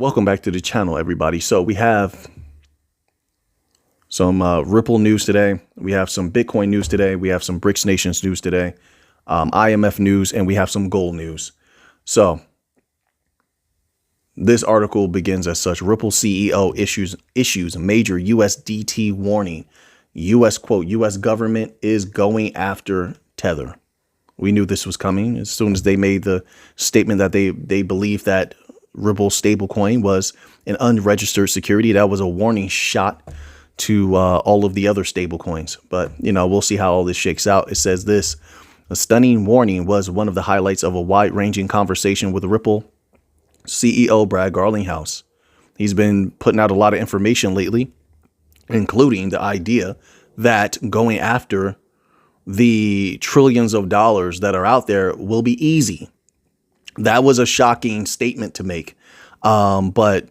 Welcome back to the channel, everybody. So we have some Ripple news today. We have some Bitcoin news today. We have some BRICS nations news today, IMF news, and we have some gold news. So this article begins as such. Ripple CEO issues major USDT warning. US quote, US government is going after Tether. We knew this was coming as soon as they made the statement that they believe that Ripple stablecoin was an unregistered security. That was a warning shot to all of the other stablecoins. But, you know, we'll see how all this shakes out. It says this: a stunning warning was one of the highlights of a wide-ranging conversation with Ripple CEO Garlinghouse. He's been putting out a lot of information lately, including the idea that going after the trillions of dollars that are out there will be easy. That was a shocking statement to make. But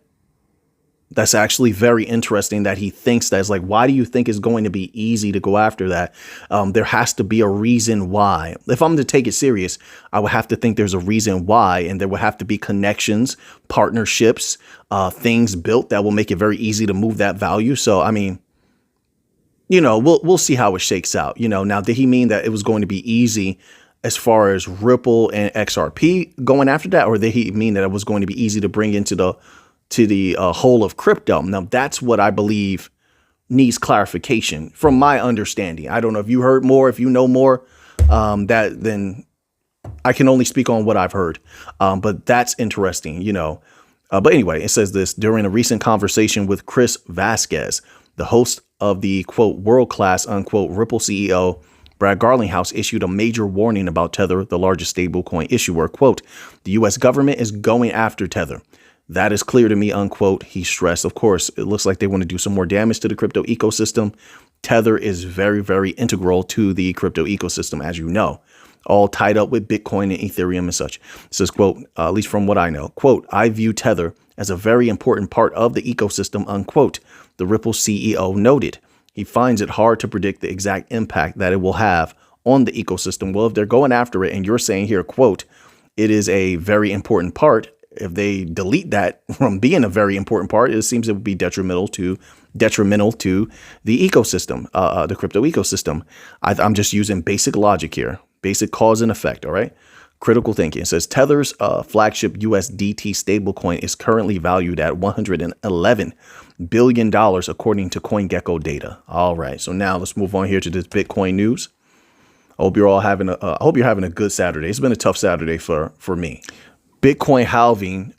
that's actually very interesting that he thinks that. It's like, why do you think it's going to be easy to go after that? There has to be a reason why. If I'm to take it serious, I would have to think there's a reason why, and there would have to be connections, partnerships, things built that will make it very easy to move that value. So, I mean, you know, we'll see how it shakes out. You know, now, did he mean that it was going to be easy as far as Ripple and XRP going after that, or did he mean that it was going to be easy to bring into the whole of crypto? Now, that's what I believe needs clarification from my understanding. I don't know if you heard more, if you know more, then I can only speak on what I've heard. But that's interesting, you know. But anyway, it says this: during a recent conversation with Chris Vasquez, the host of the quote world-class unquote Ripple CEO, Garlinghouse issued a major warning about Tether, the largest stablecoin issuer. Quote, the U.S. government is going after Tether. That is clear to me, unquote, he stressed. Of course, it looks like they want to do some more damage to the crypto ecosystem. Tether is very, very integral to the crypto ecosystem, as you know, all tied up with Bitcoin and Ethereum and such. It says, quote, at least from what I know, quote, I view Tether as a very important part of the ecosystem, unquote, the Ripple CEO noted. He finds it hard to predict the exact impact that it will have on the ecosystem. Well, if they're going after it and you're saying here, quote, it is a very important part. If they delete that from being a very important part, it seems it would be detrimental to the ecosystem, the crypto ecosystem. I'm just using basic logic here, basic cause and effect. All right. Critical thinking. It says Tether's flagship USDT stablecoin is currently valued at $111 billion, according to CoinGecko data. All right. So now let's move on here to this Bitcoin news. I hope you're all having a good Saturday. It's been a tough Saturday for me. Bitcoin halving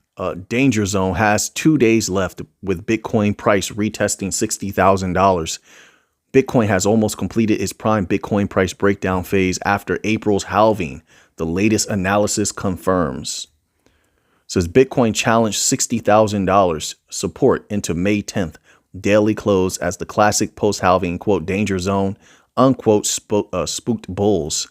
danger zone has 2 days left, with Bitcoin price retesting $60,000. Bitcoin has almost completed its prime Bitcoin price breakdown phase after April's halving. The latest analysis confirms. It says Bitcoin challenged $60,000 support into May 10th daily close as the classic post-halving quote danger zone unquote spooked bulls.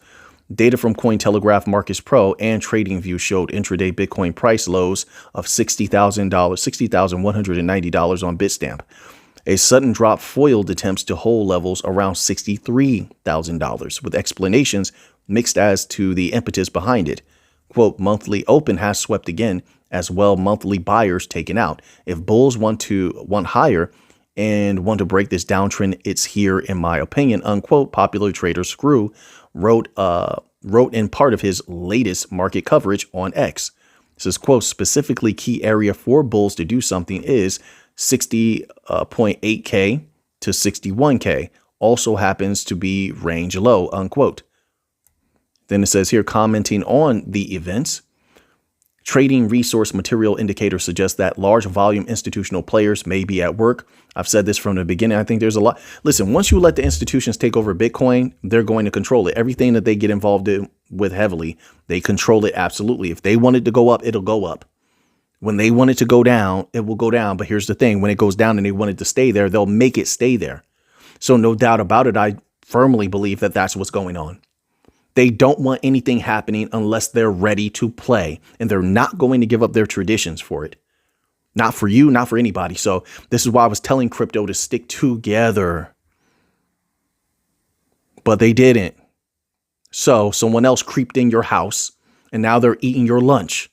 Data from Cointelegraph Markets Pro and TradingView showed intraday Bitcoin price lows of $60,190 on Bitstamp. A sudden drop foiled attempts to hold levels around $63,000, with explanations mixed as to the impetus behind it. Quote, monthly open has swept again, as well monthly buyers taken out. If bulls want higher and want to break this downtrend, it's here, in my opinion, unquote, popular trader Screw wrote in part of his latest market coverage on X. It says, quote, specifically key area for bulls to do something is 60.8K to 61K, also happens to be range low, unquote. Then it says here, commenting on the events, trading resource material indicator suggests that large volume institutional players may be at work. I've said this from the beginning. I think there's a lot. Listen, once you let the institutions take over Bitcoin, they're going to control it. Everything that they get involved in with heavily, they control it. Absolutely. If they want it to go up, it'll go up. When they want it to go down, it will go down. But here's the thing. When it goes down and they want it to stay there, they'll make it stay there. So no doubt about it, I firmly believe that that's what's going on. They don't want anything happening unless they're ready to play, and they're not going to give up their traditions for it. Not for you, not for anybody. So this is why I was telling crypto to stick together. But they didn't. So someone else creeped in your house and now they're eating your lunch.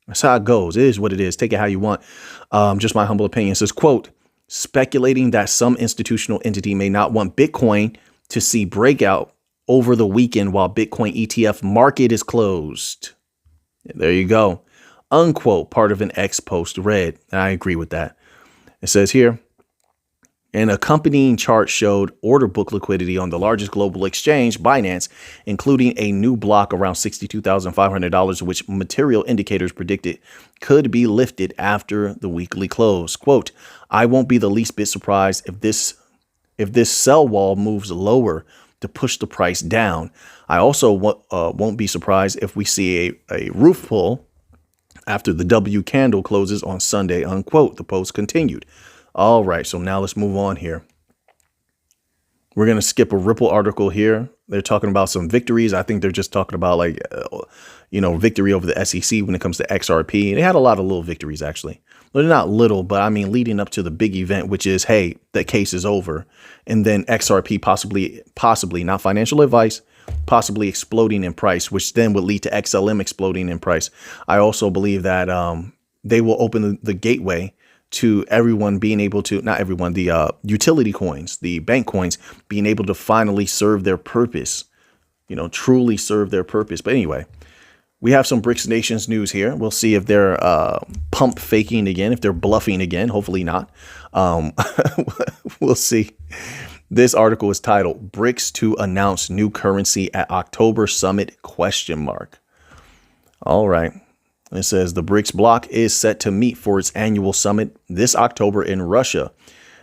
That's how it goes. It is what it is. Take it how you want. Just my humble opinion. It says, quote, speculating that some institutional entity may not want Bitcoin to see breakout over the weekend while Bitcoin ETF market is closed. There you go. Unquote, part of an X post read. I agree with that. It says here, an accompanying chart showed order book liquidity on the largest global exchange, Binance, including a new block around $62,500, which material indicators predicted could be lifted after the weekly close. Quote, I won't be the least bit surprised if this sell wall moves lower to push the price down. I also won't be surprised if we see a roof pull after the W candle closes on Sunday, unquote, the post continued. All right, so now let's move on here. We're going to skip a Ripple article here. They're talking about some victories. I think they're just talking about like, victory over the SEC when it comes to XRP. They had a lot of little victories, actually. Well, they're not little, but I mean, leading up to the big event, which is, hey, the case is over. And then XRP possibly, not financial advice, possibly exploding in price, which then would lead to XLM exploding in price. I also believe that they will open the gateway to everyone being able to, not everyone, the utility coins, the bank coins, being able to finally serve their purpose, truly serve their purpose. But anyway, we have some BRICS nations news here. We'll see if they're pump faking again, if they're bluffing again. Hopefully not. We'll see. This article is titled BRICS to announce new currency at October summit ? All right. It says the BRICS bloc is set to meet for its annual summit this October in Russia.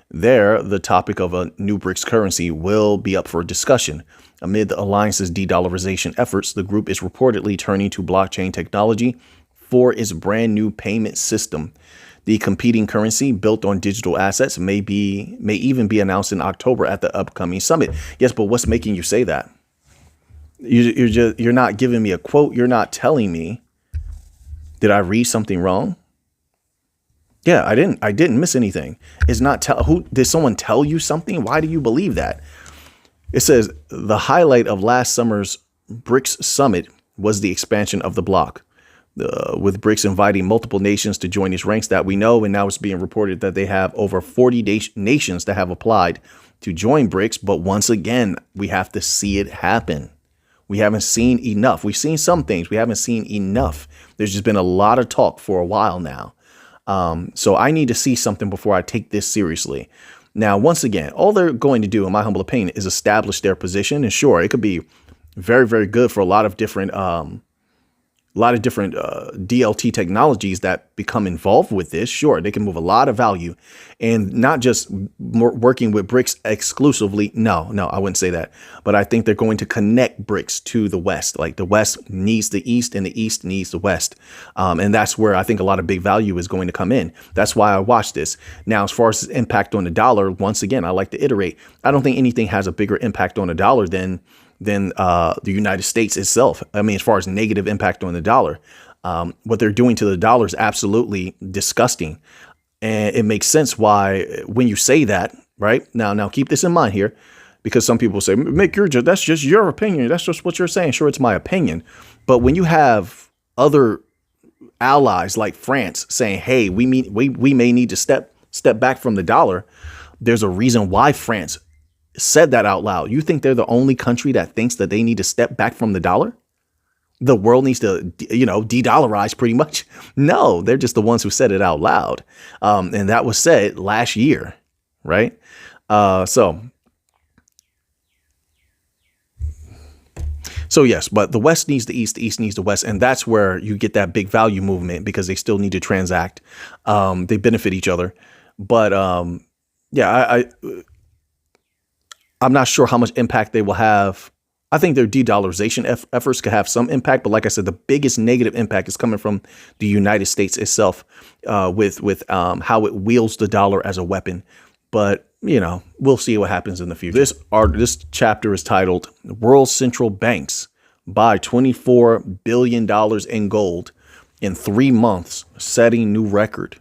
There, the topic of a new BRICS currency will be up for discussion. Amid the alliance's de-dollarization efforts, the group is reportedly turning to blockchain technology for its brand new payment system. The competing currency built on digital assets may even be announced in October at the upcoming summit. Yes, but what's making you say that? You're not giving me a quote. You're not telling me. Did I read something wrong? Yeah, I didn't miss anything. It's not did someone tell you something? Why do you believe that? It says the highlight of last summer's BRICS summit was the expansion of the bloc, with BRICS inviting multiple nations to join its ranks that we know. And now it's being reported that they have over 40 nations that have applied to join BRICS. But once again, we have to see it happen. We haven't seen enough. We've seen some things. We haven't seen enough. There's just been a lot of talk for a while now. So I need to see something before I take this seriously. Now, once again, all they're going to do, in my humble opinion, is establish their position. And sure, it could be very, very good for a lot of different DLT technologies that become involved with this. Sure, they can move a lot of value, and not just working with BRICS exclusively. No, I wouldn't say that. But I think they're going to connect BRICS to the West. Like the West needs the East and the East needs the West. And that's where I think a lot of big value is going to come in. That's why I watch this. Now, as far as its impact on the dollar, once again, I like to iterate. I don't think anything has a bigger impact on the dollar than the United States itself. I mean, as far as negative impact on the dollar, what they're doing to the dollar is absolutely disgusting. And it makes sense why when you say that, right? Now keep this in mind here, because some people say, that's just your opinion. That's just what you're saying. Sure, it's my opinion. But when you have other allies like France saying, hey, we may need to step back from the dollar, there's a reason why France said that out loud. You think they're the only country that thinks that they need to step back from the dollar? The world needs to, de-dollarize pretty much. No, they're just the ones who said it out loud. And that was said last year, right? So yes, but the West needs the East needs the West. And that's where you get that big value movement, because they still need to transact. They benefit each other. But I'm not sure how much impact they will have. I think their de-dollarization efforts could have some impact. But like I said, the biggest negative impact is coming from the United States itself, with how it wields the dollar as a weapon. But, we'll see what happens in the future. This chapter is titled World Central Banks Buy $24 billion in gold in 3 months, setting new record.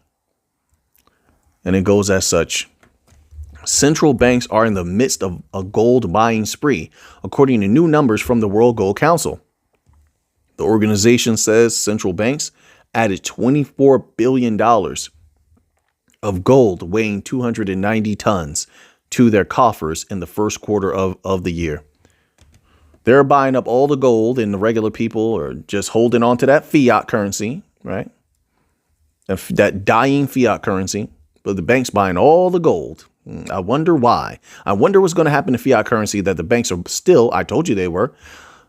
And it goes as such. Central banks are in the midst of a gold buying spree, according to new numbers from the World Gold Council. The organization says central banks added $24 billion of gold weighing 290 tons to their coffers in the first quarter of the year. They're buying up all the gold, and the regular people are just holding on to that fiat currency, right? That dying fiat currency. But the bank's buying all the gold. I wonder why. I wonder what's going to happen to fiat currency that the banks are still, I told you they were,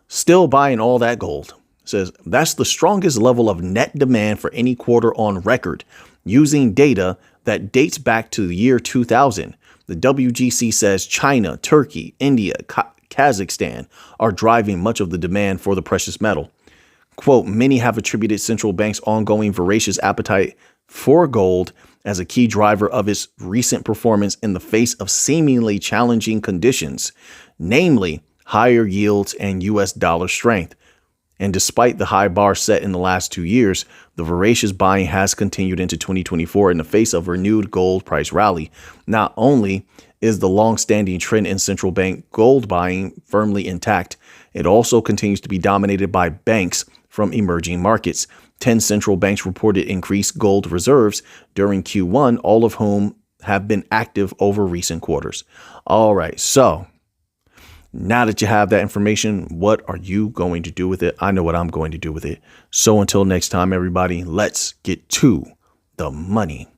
still buying all that gold. It says that's the strongest level of net demand for any quarter on record, using data that dates back to the year 2000. The WGC says China, Turkey, India, Kazakhstan are driving much of the demand for the precious metal. Quote, many have attributed central banks' ongoing voracious appetite for gold as a key driver of its recent performance in the face of seemingly challenging conditions, namely higher yields and U.S. dollar strength. And despite the high bar set in the last 2 years, the voracious buying has continued into 2024 in the face of renewed gold price rally. Not only is the long-standing trend in central bank gold buying firmly intact, it also continues to be dominated by banks from emerging markets. 10 central banks reported increased gold reserves during Q1, all of whom have been active over recent quarters. All right, so now that you have that information, what are you going to do with it? I know what I'm going to do with it. So until next time, everybody, let's get to the money.